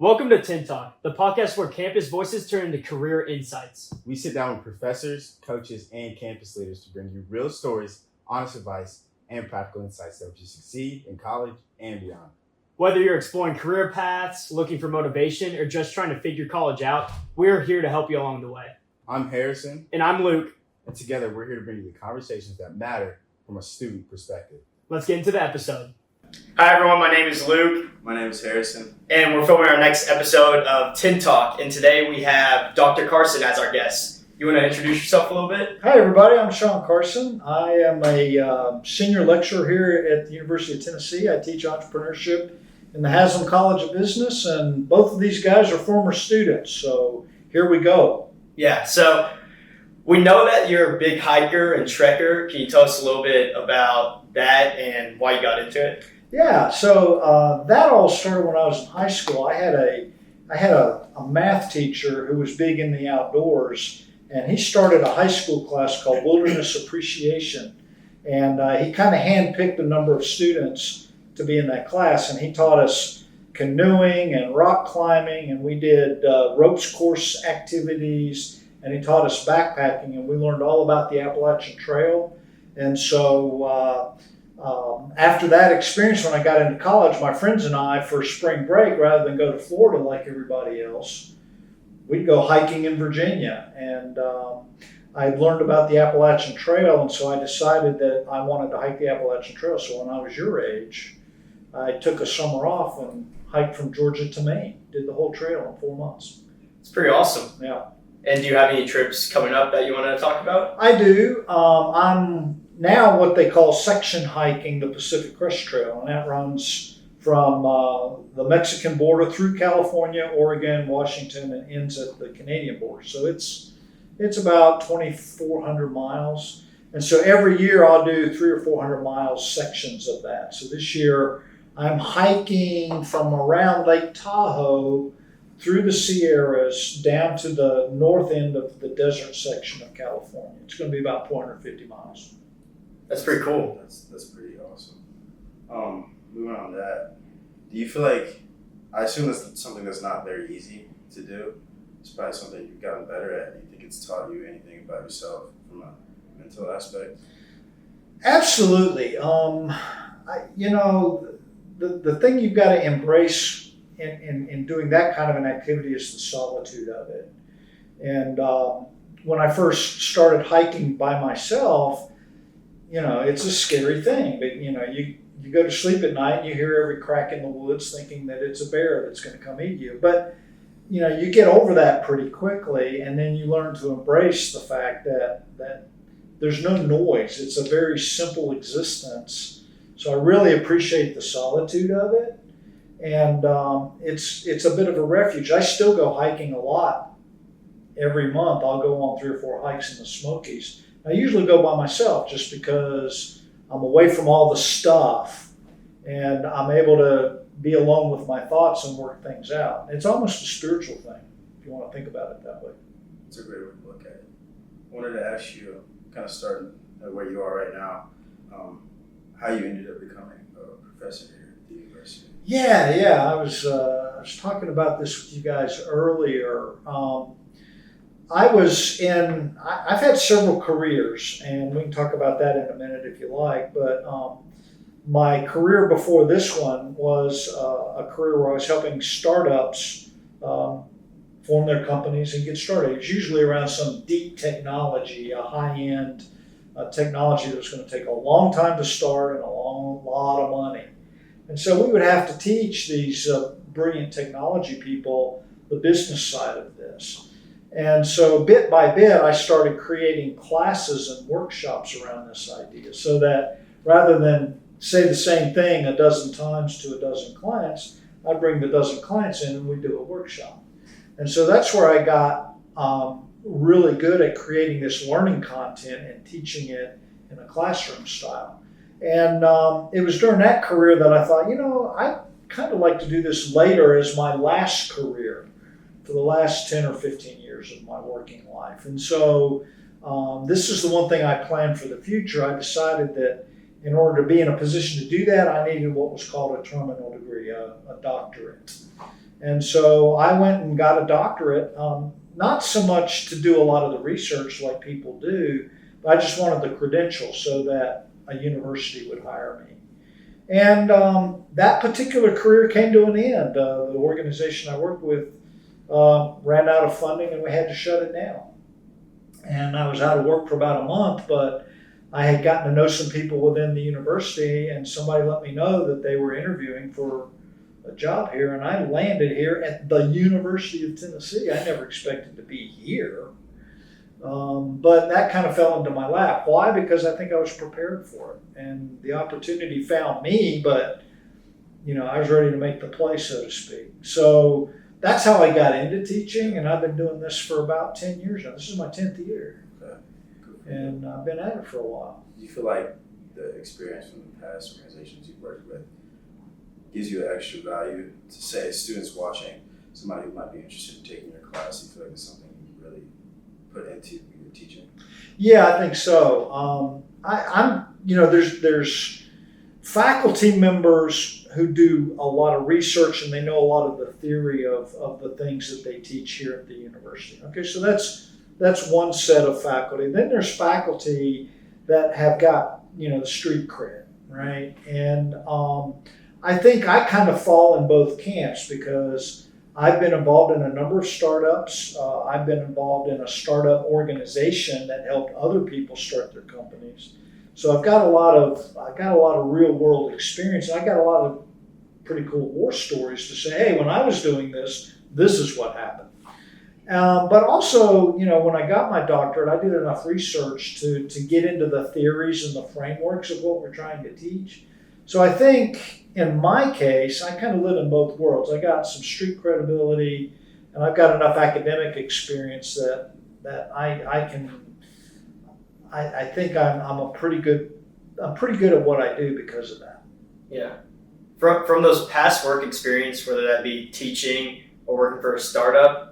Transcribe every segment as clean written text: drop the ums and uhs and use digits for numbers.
Welcome to Tenn Talk, the podcast where campus voices turn into career insights. We sit down with professors, coaches, and campus leaders to bring you real stories, honest advice, and practical insights that help you succeed in college and beyond. Whether you're exploring career paths, looking for motivation, or just trying to figure college out, we're here to help you along the way. I'm Harrison. And I'm Luke. And together we're here to bring you the conversations that matter from a student perspective. Let's get into the episode. Hi everyone, my name is Luke. My name is Harrison. And we're filming our next episode of Tenn Talk. And today we have Dr. Carson as our guest. You want to introduce yourself a little bit? Hi everybody, I'm Shawn Carson. I am a senior lecturer here at the University of Tennessee. I teach entrepreneurship in the Haslam College of Business, and both of these guys are former students, so here we go. Yeah, so we know that you're a big hiker and trekker. Can you tell us a little bit about that and why you got into it? Yeah, so that all started when I was in high school. I had a math teacher who was big in the outdoors, and he started a high school class called Wilderness Appreciation, and he kind of handpicked a number of students to be in that class, and he taught us canoeing and rock climbing, and we did ropes course activities, and he taught us backpacking, and we learned all about the Appalachian Trail. And so after that experience, when I got into college, my friends and I, for spring break, rather than go to Florida like everybody else, we'd go hiking in Virginia. And I had learned about the Appalachian Trail, and so I decided that I wanted to hike the Appalachian Trail. So when I was your age, I took a summer off and hiked from Georgia to Maine, did the whole trail in 4 months. It's pretty awesome. Yeah. And do you have any trips coming up that you want to talk about? I do. I'm now what they call section hiking the Pacific Crest Trail, and that runs from the Mexican border through California, Oregon, Washington, and ends at the Canadian border. So it's about 2,400 miles. And so every year I'll do 300 or 400 miles sections of that. So this year I'm hiking from around Lake Tahoe through the Sierras down to the north end of the desert section of California. It's going to be about 450 miles. That's pretty cool. That's pretty awesome. Moving on to that, do you feel like, I assume that's something that's not very easy to do. It's probably something you've gotten better at. Do you think it's taught you anything about yourself from a mental aspect? Absolutely. The thing you've got to embrace in doing that kind of an activity is the solitude of it. And when I first started hiking by myself, it's a scary thing. But you go to sleep at night and you hear every crack in the woods thinking that it's a bear that's going to come eat you. But you get over that pretty quickly, and then you learn to embrace the fact that there's no noise. It's a very simple existence. So I really appreciate the solitude of it. And it's a bit of a refuge. I still go hiking a lot. Every month I'll go on 3 or 4 hikes in the Smokies. I usually go by myself just because I'm away from all the stuff and I'm able to be alone with my thoughts and work things out. It's almost a spiritual thing, if you want to think about it that way. It's a great way to look at it. I wanted to ask you, kind of starting at where you are right now, how you ended up becoming a professor here at the university. Yeah. I was talking about this with you guys earlier. I've had several careers, and we can talk about that in a minute if you like, but my career before this one was a career where I was helping startups form their companies and get started. It's usually around some deep technology, a high-end technology that was going to take a long time to start and a lot of money. And so we would have to teach these brilliant technology people the business side of this. And so bit by bit, I started creating classes and workshops around this idea so that rather than say the same thing a dozen times to a dozen clients, I'd bring the dozen clients in and we'd do a workshop. And so that's where I got really good at creating this learning content and teaching it in a classroom style. And it was during that career that I thought, I'd kind of like to do this later as my last career for the last 10 or 15 years of my working life. And so this is the one thing I planned for the future. I decided that in order to be in a position to do that, I needed what was called a terminal degree, a doctorate. And so I went and got a doctorate, not so much to do a lot of the research like people do, but I just wanted the credentials so that a university would hire me. And that particular career came to an end. The organization I worked with ran out of funding and we had to shut it down. And I was out of work for about a month, but I had gotten to know some people within the university, and somebody let me know that they were interviewing for a job here, and I landed here at the University of Tennessee. I never expected to be here, but that kind of fell into my lap. Why? Because I think I was prepared for it, and the opportunity found me, but I was ready to make the play, so to speak. So that's how I got into teaching, and I've been doing this for about 10 years now. This is my 10th year, Okay. Cool. and I've been at it for a while. Do you feel like the experience from the past organizations you've worked with gives you an extra value to, say, students watching, somebody who might be interested in taking your class? You feel like it's something you really put into your teaching? Yeah, I think so. There's faculty members who do a lot of research and they know a lot of the theory of the things that they teach here at the university. Okay, so that's one set of faculty. Then there's faculty that have got the street cred, right? And I think I kind of fall in both camps because I've been involved in a number of startups. I've been involved in a startup organization that helped other people start their companies. So I've got a lot of real world experience. I got a lot of pretty cool war stories to say, hey, when I was doing this, this is what happened. But also, when I got my doctorate, I did enough research to get into the theories and the frameworks of what we're trying to teach. So I think in my case, I kind of live in both worlds. I got some street credibility, and I've got enough academic experience that I think I'm pretty good at what I do because of that. Yeah. From those past work experience, whether that be teaching or working for a startup,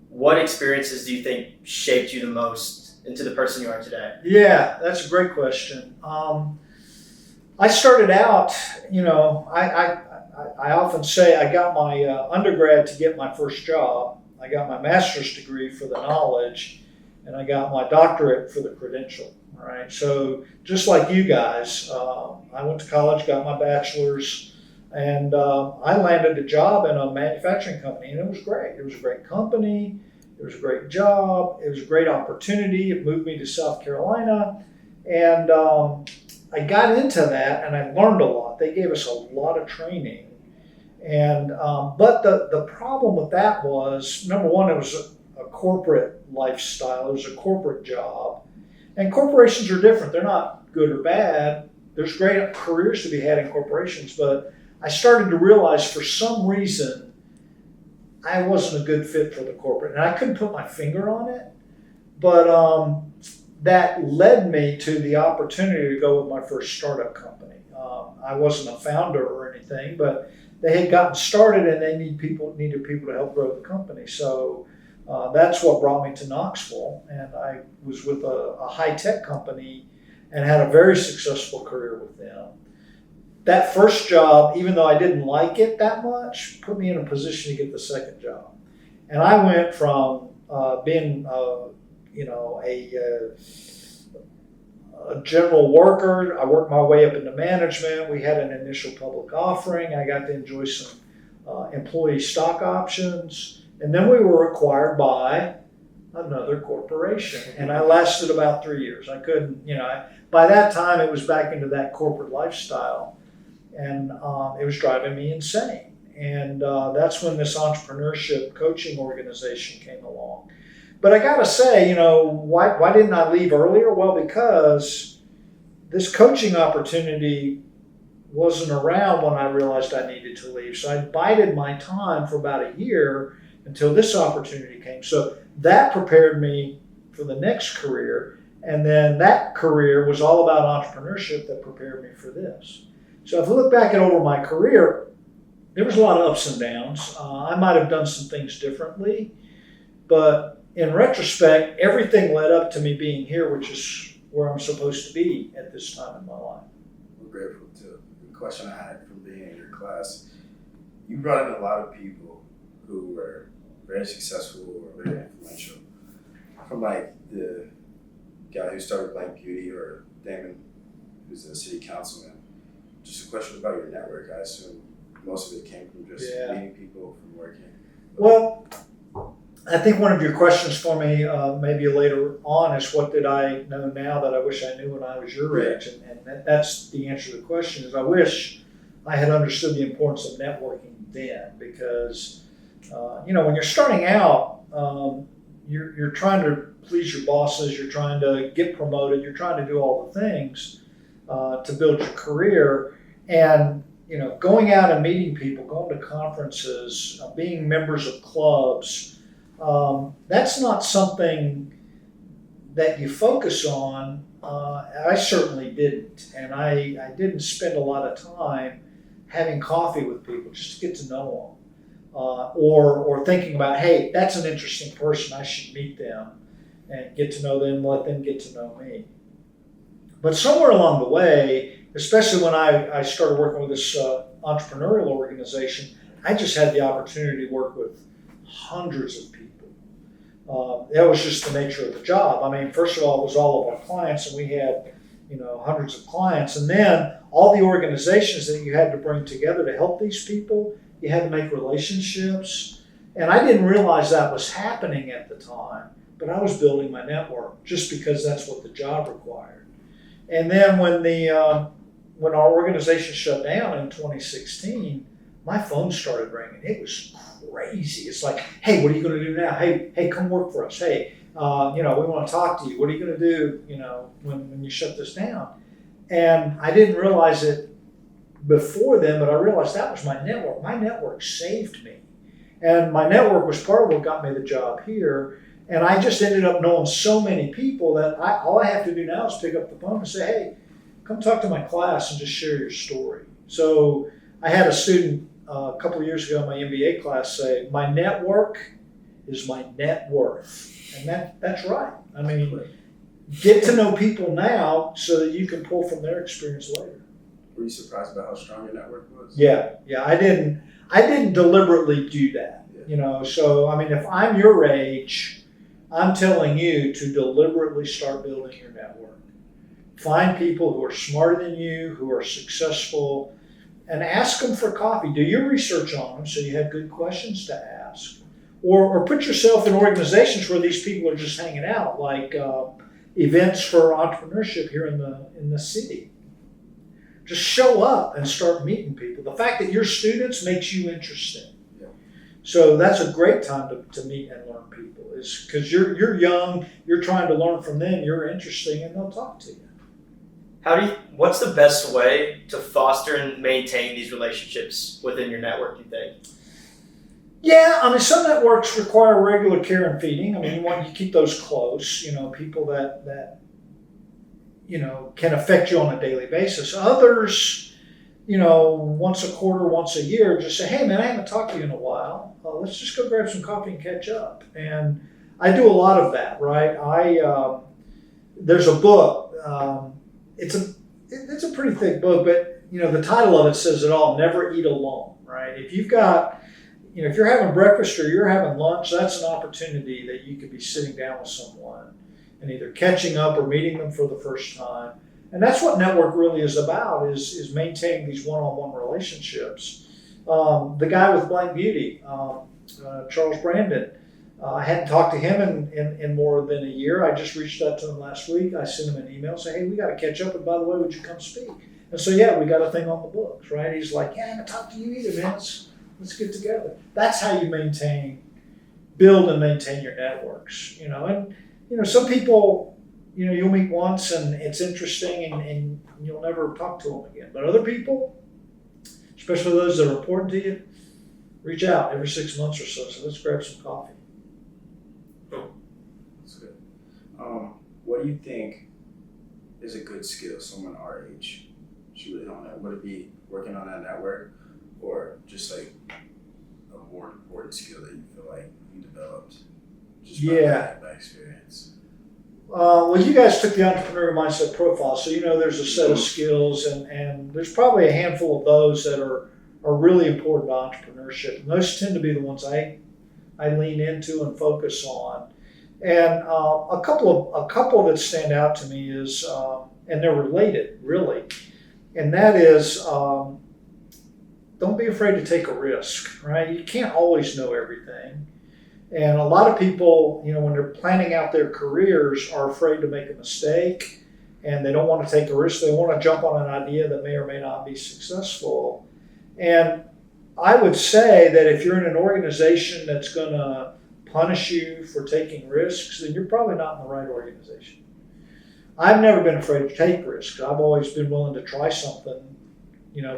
what experiences do you think shaped you the most into the person you are today? Yeah, that's a great question. I started out, I often say I got my undergrad to get my first job. I got my master's degree for the knowledge, and I got my doctorate for the credential, right? So just like you guys, I went to college, got my bachelor's, and I landed a job in a manufacturing company, and it was great. It was a great company. It was a great job. It was a great opportunity. It moved me to South Carolina, and I got into that, and I learned a lot. They gave us a lot of training, and but the problem with that was, number one, it was a corporate lifestyle. It was a corporate job, and corporations are different. They're not good or bad. There's great careers to be had in corporations, but I started to realize for some reason I wasn't a good fit for the corporate, and I couldn't put my finger on it, but that led me to the opportunity to go with my first startup company. I wasn't a founder or anything, but they had gotten started and they needed people to help grow the company. So that's what brought me to Knoxville, and I was with a high-tech company and had a very successful career with them. That first job, even though I didn't like it that much, put me in a position to get the second job. And I went from being a general worker. I worked my way up into management. We had an initial public offering. I got to enjoy some employee stock options. And then we were acquired by another corporation. And I lasted about 3 years. I couldn't, by that time it was back into that corporate lifestyle. And it was driving me insane. And that's when this entrepreneurship coaching organization came along. But I got to say, why didn't I leave earlier? Well, because this coaching opportunity wasn't around when I realized I needed to leave. So I bided my time for about a year until this opportunity came. So that prepared me for the next career. And then that career was all about entrepreneurship that prepared me for this. So if I look back over my career, there was a lot of ups and downs. I might have done some things differently, but in retrospect, everything led up to me being here, which is where I'm supposed to be at this time in my life. We're grateful too. The question I had from being in your class, you brought in a lot of people who were very successful or very influential. From like the guy who started Blank Beauty or Damon, who's a city councilman. Just a question about your network. I assume most of it came from just meeting people, from working. Well, I think one of your questions for me, maybe later on, is what did I know now that I wish I knew when I was your age? And that's the answer to the question, is I wish I had understood the importance of networking then, because, when you're starting out, you're trying to please your bosses, you're trying to get promoted, you're trying to do all the things to build your career. And, going out and meeting people, going to conferences, being members of clubs, that's not something that you focus on. I certainly didn't. And I didn't spend a lot of time having coffee with people just to get to know them. Or thinking about, hey, that's an interesting person, I should meet them and get to know them, let them get to know me. But somewhere along the way, especially when I started working with this entrepreneurial organization, I just had the opportunity to work with hundreds of people. That was just the nature of the job. I mean, first of all, it was all of our clients, and we had, hundreds of clients. And then all the organizations that you had to bring together to help these people, you had to make relationships. And I didn't realize that was happening at the time, but I was building my network just because that's what the job required. And then when our organization shut down in 2016, my phone started ringing. It was crazy. It's like, hey, what are you going to do now? Hey, come work for us. Hey, we want to talk to you. What are you going to do, when you shut this down? And I didn't realize it before then, but I realized that was my network. My network saved me. And my network was part of what got me the job here. And I just ended up knowing so many people that all I have to do now is pick up the phone and say, hey, come talk to my class and just share your story. So I had a student a couple of years ago in my MBA class say, my network is my net worth. And that's right. I mean, get to know people now so that you can pull from their experience later. Were you surprised about how strong your network was? Yeah. I didn't deliberately do that. So I mean, if I'm your age, I'm telling you to deliberately start building your network. Find people who are smarter than you, who are successful, and ask them for coffee. Do your research on them so you have good questions to ask. Or put yourself in organizations where these people are just hanging out, like events for entrepreneurship here in the city. Just show up and start meeting people. The fact that you're students makes you interesting. So that's a great time to meet and learn people, is because you're young, you're trying to learn from them, you're interesting, and they'll talk to you. What's the best way to foster and maintain these relationships within your network, you think? Yeah, I mean, some networks require regular care and feeding. I mean, you keep those close, people that can affect you on a daily basis. Others, once a quarter, once a year, just say, hey man, I haven't talked to you in a while. Let's just go grab some coffee and catch up. And I do a lot of that, right? There's a book. It's a pretty thick book, but the title of it says it all: Never Eat Alone, right? If you've got, if you're having breakfast or you're having lunch, that's an opportunity that you could be sitting down with someone and either catching up or meeting them for the first time. And that's what network really is about, is maintaining these one-on-one relationships. The guy with Blank Beauty, Charles Brandon, I hadn't talked to him in more than a year. I just reached out to him last week. I sent him an email saying, hey, we got to catch up. And by the way, would you come speak? And so, yeah, we got a thing on the books, right? He's like, yeah, I haven't talked to you either, man. Let's get together. That's how you build and maintain your networks, And, some people, you'll meet once and it's interesting and you'll never talk to them again. But other people, especially those that are important to you, reach out every 6 months or so. So let's grab some coffee. That's good. What do you think is a good skill someone our age should really hone on? Would it be working on that network, or just like a more important skill that you feel like you developed just by experience? Well, you guys took the entrepreneurial mindset profile, so there's a set of skills, and there's probably a handful of those that are are really important to entrepreneurship. And those tend to be the ones I lean into and focus on. And a couple that stand out to me is, and they're related really, and that is, don't be afraid to take a risk, right? You can't always know everything. And a lot of people, when they're planning out their careers, are afraid to make a mistake, and they don't want to take a risk. They want to jump on an idea that may or may not be successful. And I would say that if you're in an organization that's going to punish you for taking risks, then you're probably not in the right organization. I've never been afraid to take risks. I've always been willing to try something,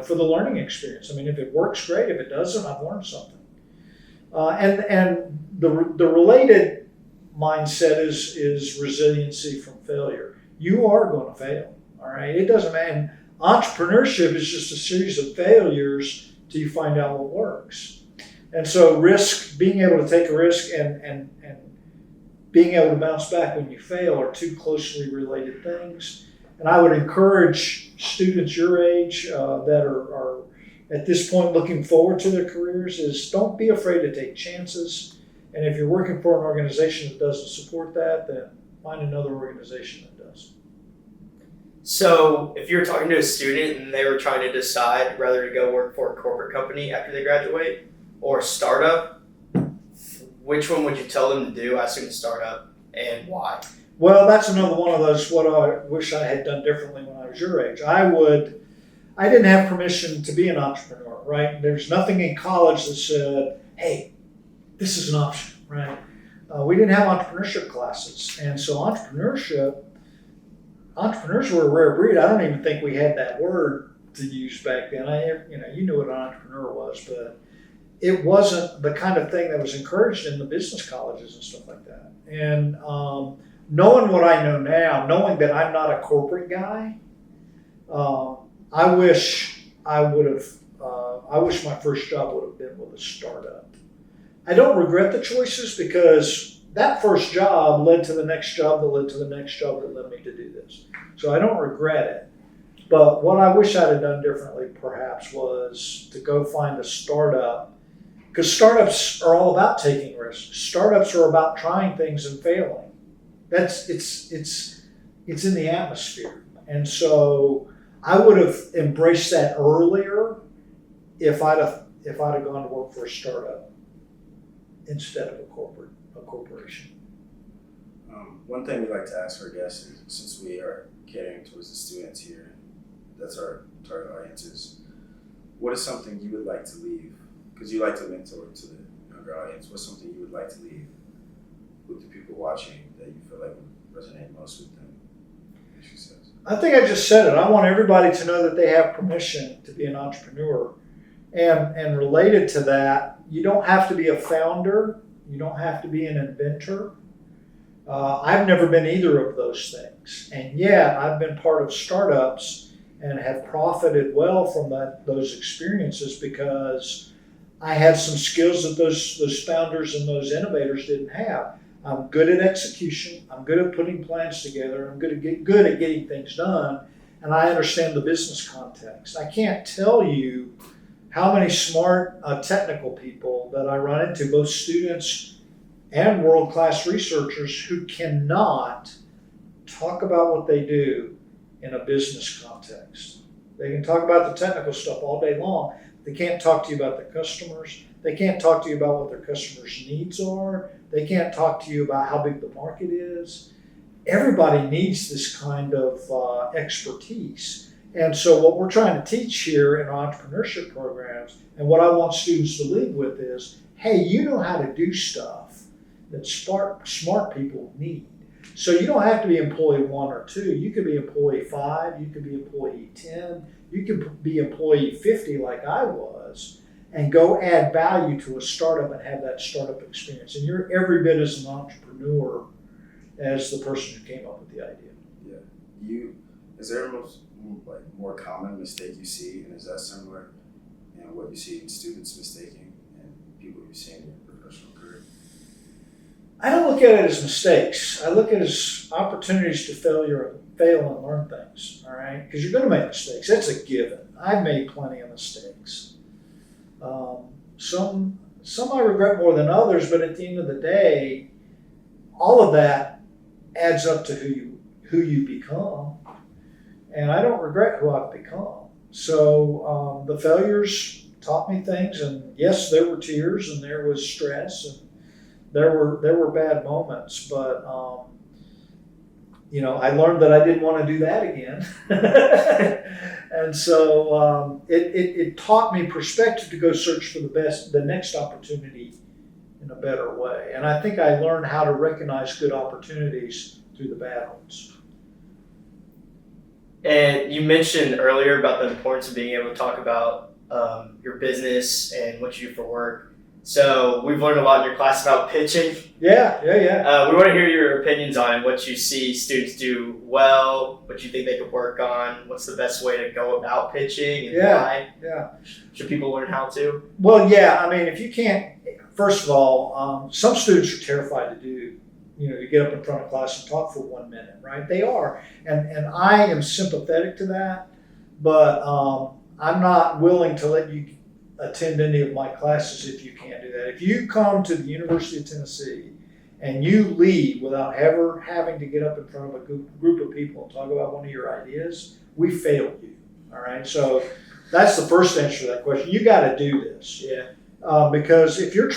for the learning experience. I mean, if it works, great. If it doesn't, I've learned something. And the related mindset is resiliency from failure. You are going to fail, all right? It doesn't matter. Entrepreneurship is just a series of failures till you find out what works. And so being able to take a risk and being able to bounce back when you fail are two closely related things. And I would encourage students your age that are at this point looking forward to their careers is don't be afraid to take chances. And if you're working for an organization that doesn't support that, then find another organization that does. So if you're talking to a student and they were trying to decide whether to go work for a corporate company after they graduate or a startup, which one would you tell them to do? I assume startup, and why? Well, that's another one of those what I wish I had done differently when I was your age. I didn't have permission to be an entrepreneur, right? There's nothing in college that said, hey, this is an option, right? We didn't have entrepreneurship classes. And so entrepreneurs were a rare breed. I don't even think we had that word to use back then. You knew what an entrepreneur was, but it wasn't the kind of thing that was encouraged in the business colleges and stuff like that. And knowing what I know now, knowing that I'm not a corporate guy, I wish my first job would have been with a startup. I don't regret the choices because that first job led to the next job that led to the next job that led me to do this. So I don't regret it. But what I wish I'd have done differently perhaps was to go find a startup, because startups are all about taking risks. Startups are about trying things and failing. It's in the atmosphere. And so I would have embraced that earlier if I'd have gone to work for a startup instead of a corporation. One thing we like to ask our guests is, since we are catering towards the students here, that's our target audience, is what is something you would like to leave? Because you like to mentor to the younger audience. What's something you would like to leave with the people watching that you feel like would resonate most with them? She says. I think I just said it. I want everybody to know that they have permission to be an entrepreneur. And related to that, you don't have to be a founder. You don't have to be an inventor. I've never been either of those things. And yet I've been part of startups and have profited well from those experiences because I had some skills that those founders and those innovators didn't have. I'm good at execution. I'm good at putting plans together. I'm good at getting things done. And I understand the business context. I can't tell you how many smart technical people that I run into, both students and world-class researchers, who cannot talk about what they do in a business context. They can talk about the technical stuff all day long. They can't talk to you about the customers. They can't talk to you about what their customers' needs are. They can't talk to you about how big the market is. Everybody needs this kind of expertise. And so what we're trying to teach here in our entrepreneurship programs, and what I want students to leave with is, hey, you know how to do stuff that smart people need. So you don't have to be employee 1 or 2. You could be employee 5. You could be employee 10. You could be employee 50 like I was, and go add value to a startup and have that startup experience. And you're every bit as an entrepreneur as the person who came up with the idea. Yeah. Is there a more common mistake you see, and is that similar in what you see in students mistaking and people you see in your professional career? I don't look at it as mistakes. I look at it as opportunities to fail and learn things, all right? Because you're going to make mistakes. That's a given. I've made plenty of mistakes. Some I regret more than others, but at the end of the day, all of that adds up to who you become. And I don't regret who I've become. So the failures taught me things, and yes, there were tears, and there was stress, and there were bad moments, but I learned that I didn't want to do that again. And so it taught me perspective to go search for the next opportunity in a better way. And I think I learned how to recognize good opportunities through the bad ones. And you mentioned earlier about the importance of being able to talk about your business and what you do for work. So we've learned a lot in your class about pitching. Yeah. We want to hear your opinions on what you see students do well, what you think they could work on, what's the best way to go about pitching, and why. Yeah. Should people learn how to? Well, yeah. I mean, if you can't, first of all, some students are terrified to get up in front of class and talk for 1 minute, right? They are, and I am sympathetic to that, but I'm not willing to let you attend any of my classes if you can't do that. If you come to the University of Tennessee and you leave without ever having to get up in front of a group of people and talk about one of your ideas, we failed you. All right. So that's the first answer to that question. You got to do this. Yeah. Because if you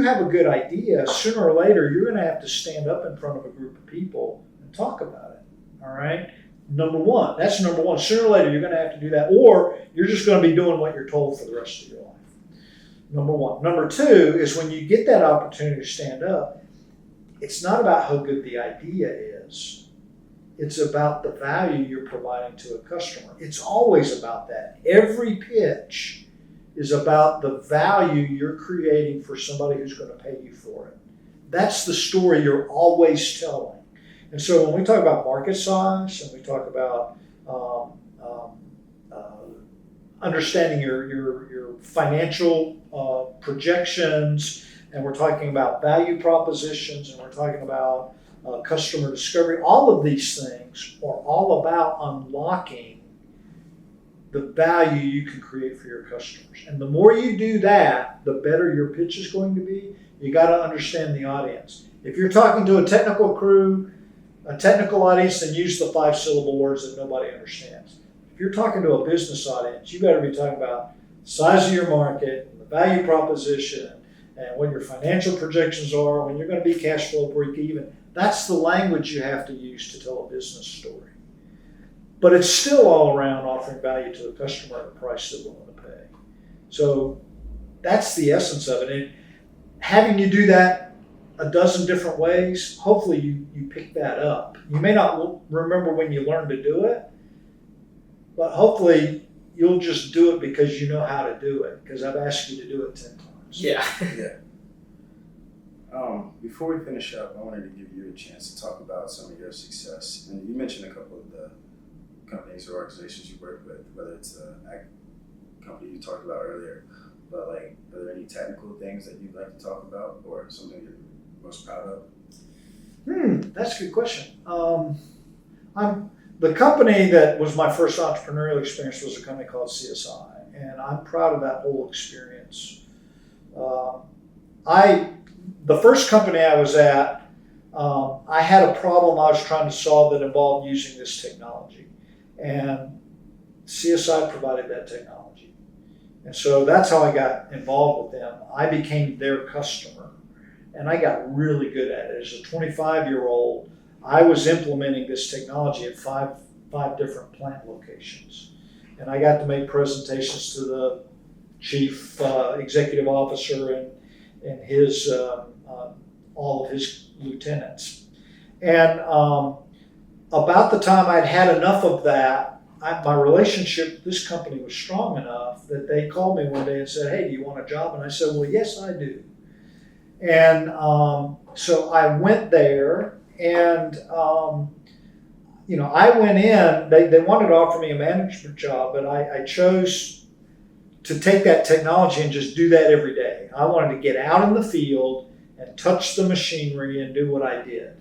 have a good idea, sooner or later you're going to have to stand up in front of a group of people and talk about it. All right. That's number one. Sooner or later you're going to have to do that, or you're just going to be doing what you're told for the rest of your life. Number one. Number two is when you get that opportunity to stand up, it's not about how good the idea is. It's about the value you're providing to a customer. It's always about that. Every pitch is about the value you're creating for somebody who's going to pay you for it. That's the story you're always telling. And so when we talk about market size and we talk about understanding your financial projections, and we're talking about value propositions, and we're talking about customer discovery, all of these things are all about unlocking the value you can create for your customers. And the more you do that, the better your pitch is going to be. You got to understand the audience. If you're talking to a technical crew, a technical audience, then use the 5-syllable words that nobody understands. If you're talking to a business audience, you better be talking about the size of your market, and the value proposition, and what your financial projections are, when you're going to be cash flow break even. That's the language you have to use to tell a business story. But it's still all around offering value to the customer at a price they're willing to pay. So that's the essence of it. And having you do that a dozen different ways, hopefully you pick that up. You may not remember when you learned to do it, but hopefully you'll just do it because you know how to do it, because I've asked you to do it 10 times. Yeah. Before we finish up, I wanted to give you a chance to talk about some of your success. And you mentioned a couple of the companies or organizations you work with, whether it's a company you talked about earlier, but like, are there any technical things that you'd like to talk about or something you're most proud of? That's a good question. The company that was my first entrepreneurial experience was a company called CSI, and I'm proud of that whole experience. The first company I was at, I had a problem I was trying to solve that involved using this technology, and CSI provided that technology. And so that's how I got involved with them. I became their customer, and I got really good at it. As a 25-year-old, I was implementing this technology at five different plant locations. And I got to make presentations to the chief executive officer and his all of his lieutenants. And about the time I'd had enough of that, my relationship with this company was strong enough that they called me one day and said, "Hey, do you want a job?" And I said, "Well, yes, I do." And so I went there, and I went in. They wanted to offer me a management job, but I chose to take that technology and just do that every day. I wanted to get out in the field and touch the machinery and do what I did.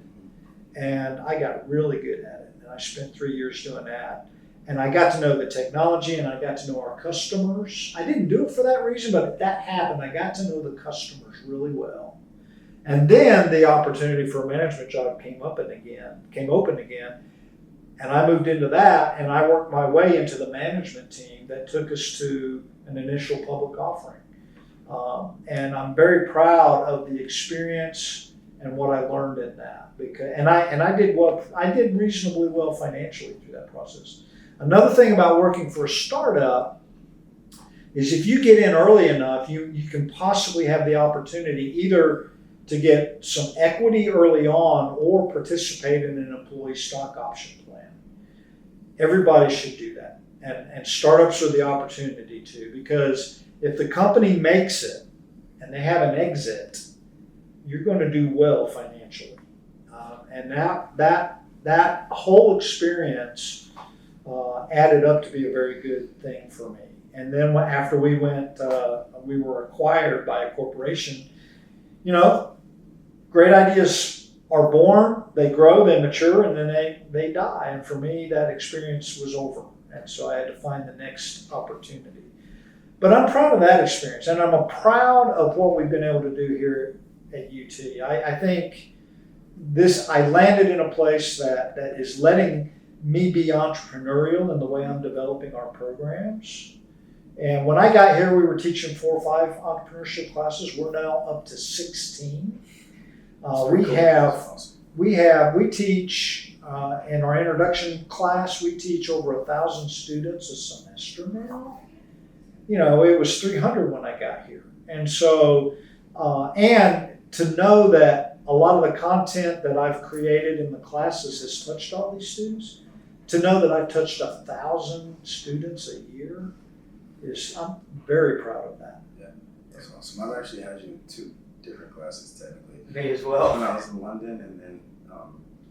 And I got really good at it. And I spent 3 years doing that. and I got to know the technology and I got to know our customers. I didn't do it for that reason, but that happened. I got to know the customers really well. And then the opportunity for a management job came open again. And I moved into that, and I worked my way into the management team that took us to an initial public offering. And I'm very proud of the experience and what I learned in that. I did reasonably well financially through that process. Another thing about working for a startup is if you get in early enough, you can possibly have the opportunity either to get some equity early on or participate in an employee stock option plan. Everybody should do that. And startups are the opportunity to, because if the company makes it and they have an exit, you're going to do well financially. And that whole experience added up to be a very good thing for me. And then after we were acquired by a corporation, great ideas are born, they grow, they mature, and then they die. And for me, that experience was over. And so I had to find the next opportunity. But I'm proud of that experience, and I'm proud of what we've been able to do here at UT. I think I landed in a place that is letting me be entrepreneurial in the way I'm developing our programs. And when I got here, we were teaching 4 or 5 entrepreneurship classes. We're now up to 16. We teach in our introduction class, we teach over 1,000 students a semester now. It was 300 when I got here. And so, and to know that a lot of the content that I've created in the classes has touched all these students, to know that I've touched 1,000 students a year, I'm very proud of that. Yeah, that's awesome. I've actually had you in 2 different classes technically. Me as well. When I was in London, and then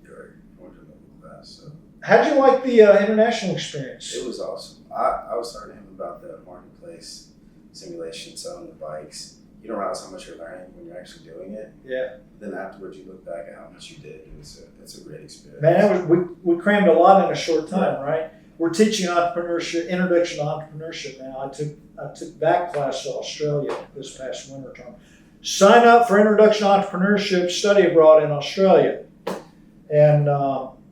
your local class. So. How'd you like the international experience? It was awesome. I was talking to him about the marketplace simulation, selling the bikes. You don't realize how much you're learning when you're actually doing it. Yeah. Then afterwards, you look back at how much you did. It's a great experience. Man, we crammed a lot in a short time, right? We're teaching entrepreneurship, introduction to entrepreneurship now. I took that class to Australia this past winter term. Sign up for introduction to entrepreneurship, study abroad in Australia, and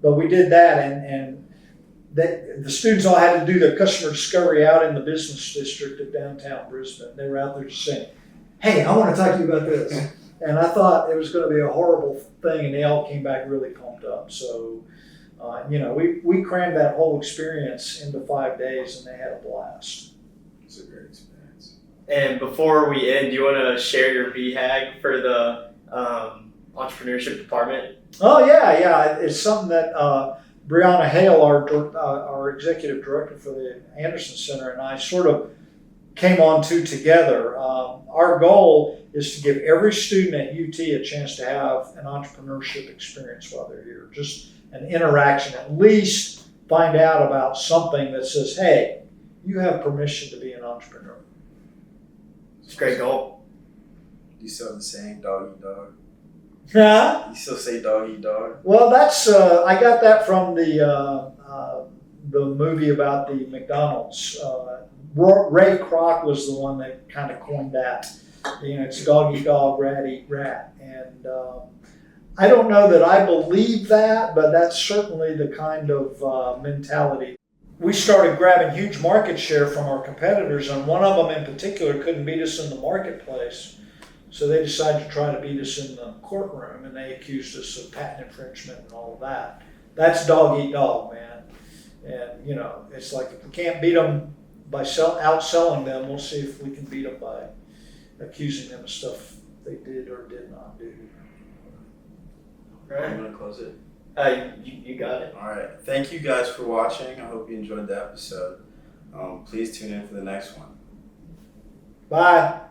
but we did that, and the students all had to do their customer discovery out in the business district of downtown Brisbane. They were out there just saying, "Hey, I want to talk to you about this," and I thought it was going to be a horrible thing, and they all came back really pumped up. So. We crammed that whole experience into 5 days, and they had a blast. It's a great experience. And before we end, do you want to share your BHAG for the entrepreneurship department? Oh yeah, it's something that Brianna Hale, our executive director for the Anderson Center, and I sort of came on to together. Our goal is to give every student at UT a chance to have an entrepreneurship experience while they're here. Just an interaction, at least find out about something that says, hey, you have permission to be an entrepreneur. It's a great goal. Do you still have the saying, dog eat dog? Yeah. You still say dog eat dog? Well, that's I got that from the movie about the McDonald's. Ray Kroc was the one that kind of coined that. It's dog eat dog, rat eat rat, and I don't know that I believe that, but that's certainly the kind of mentality. We started grabbing huge market share from our competitors, and one of them in particular couldn't beat us in the marketplace. So they decided to try to beat us in the courtroom, and they accused us of patent infringement and all of that. That's dog eat dog, man. And, it's like if we can't beat them by outselling them, we'll see if we can beat them by accusing them of stuff they did or did not do. Right. I'm going to close it. You got it. All right. Thank you guys for watching. I hope you enjoyed the episode. Please tune in for the next one. Bye.